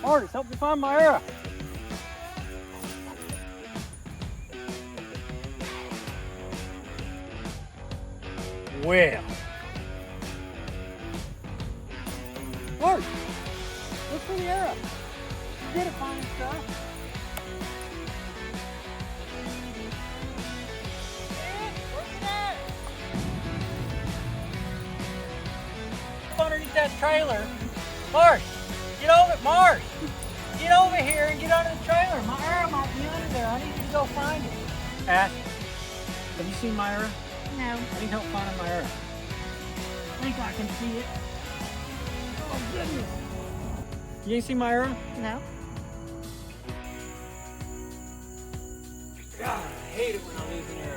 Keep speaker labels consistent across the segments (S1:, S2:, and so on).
S1: Artist, help me find my arrow. Well. Artist, look for the arrow. You good at finding stuff? Underneath that trailer. Marsh, get over, Marsh. Get over here and get under the trailer. My arrow might be under there. I need you to go find it. Ash, have you seen my arrow?
S2: No.
S1: I need help finding my arrow. I think I can see it. Oh goodness. You ain't see my arrow?
S2: No.
S1: God, I hate it when I lose an arrow.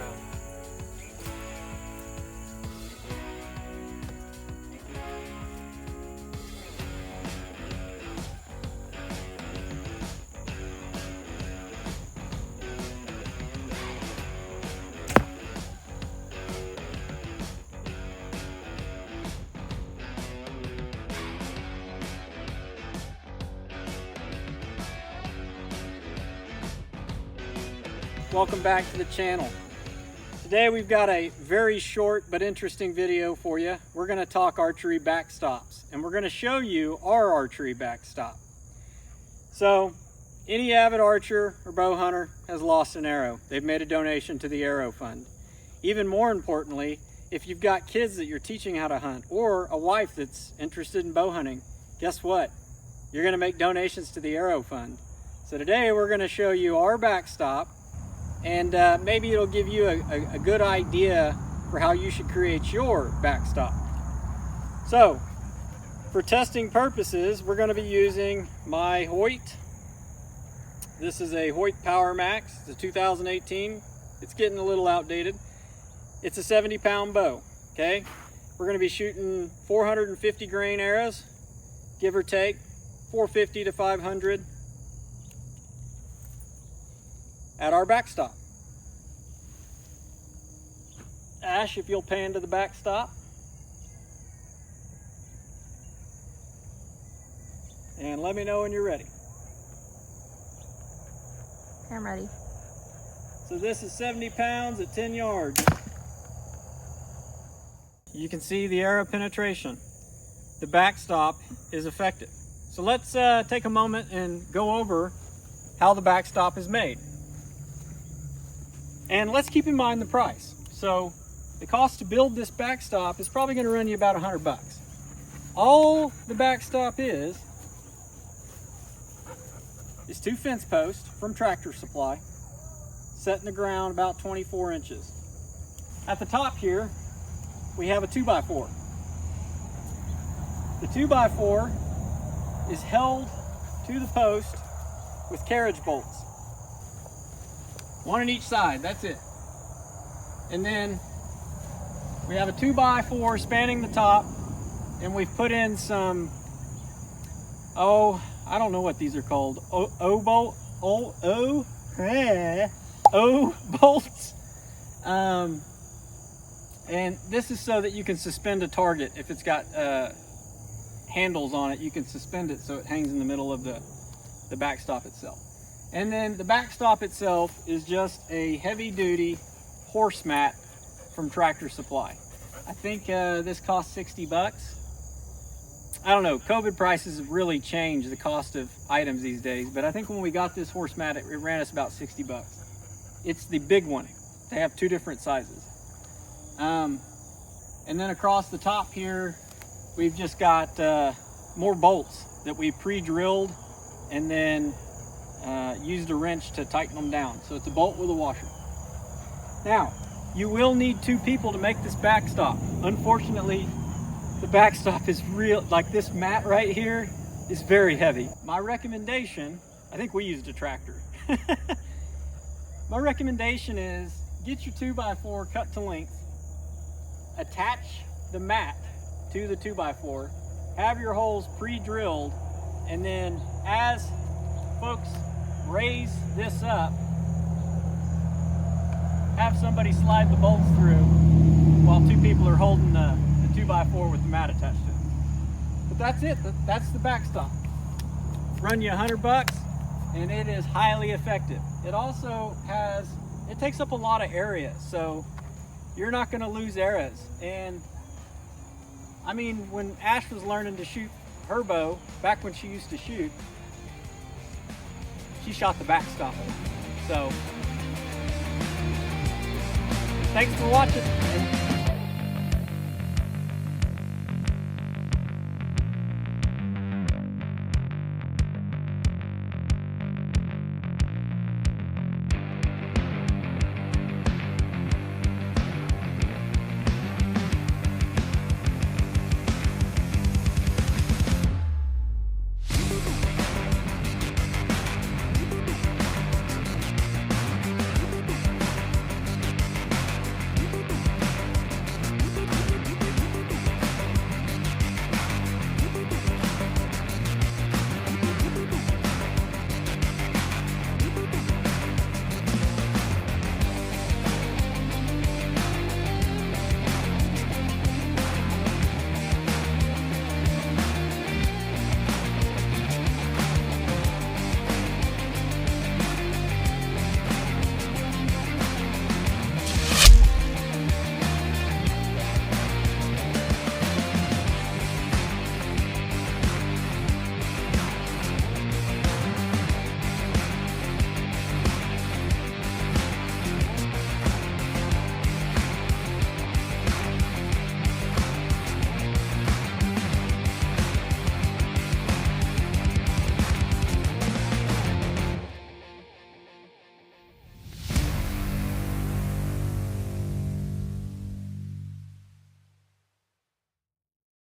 S1: Welcome back to the channel. Today we've got a very short but interesting video for you. We're going to talk archery backstops, and we're going to show you our archery backstop. So any avid archer or bow hunter has lost an arrow. They've made a donation to the Arrow Fund. Even more importantly, if you've got kids that you're teaching how to hunt or a wife that's interested in bow hunting, guess what? You're going to make donations to the Arrow Fund. So today we're going to show you our backstop, and maybe it'll give you a good idea for how you should create your backstop. So for testing purposes, we're going to be using my Hoyt. This is a Hoyt Power Max. It's a 2018. It's getting a little outdated. It's a 70-pound bow. Okay, we're going to be shooting 450 grain arrows, give or take 450 to 500 at our backstop. Ash, if you'll pan to the backstop. And let me know when you're ready.
S2: I'm ready.
S1: So this is 70 pounds at 10 yards. You can see the arrow penetration. The backstop is effective. So let's take a moment and go over how the backstop is made. And let's keep in mind the price. So the cost to build this backstop is probably going to run you about $100. All the backstop is 2 fence posts from Tractor Supply, set in the ground about 24 inches. At the top here, we have a 2x4. The 2x4 is held to the post with carriage bolts. One on each side, that's it. And then we have a 2x4 spanning the top, and we've put in some, I don't know what these are called, O bolts. And this is so that you can suspend a target. If it's got handles on it, you can suspend it so it hangs in the middle of the backstop itself. And then the backstop itself is just a heavy-duty horse mat from Tractor Supply. I think this costs $60. I don't know, COVID prices have really changed the cost of items these days, but I think when we got this horse mat, it ran us about $60. It's the big one. They have 2 different sizes. And then across the top here, we've just got more bolts that we pre-drilled and then used a wrench to tighten them down. So it's a bolt with a washer. Now, you will need 2 people to make this backstop. Unfortunately, the backstop is real, like this mat right here is very heavy. My recommendation, I think we used a tractor. My recommendation is get your 2x4 cut to length, attach the mat to the 2x4, have your holes pre-drilled, and then as folks raise this up, have somebody slide the bolts through while 2 people are holding the 2x4 with the mat attached to it. But that's it. That's the backstop. run you $100, and it is highly effective. It also it takes up a lot of area, so you're not going to lose arrows. And I mean, when Ash was learning to shoot her bow, back when she used to shoot, she shot the backstop. So thanks for watching.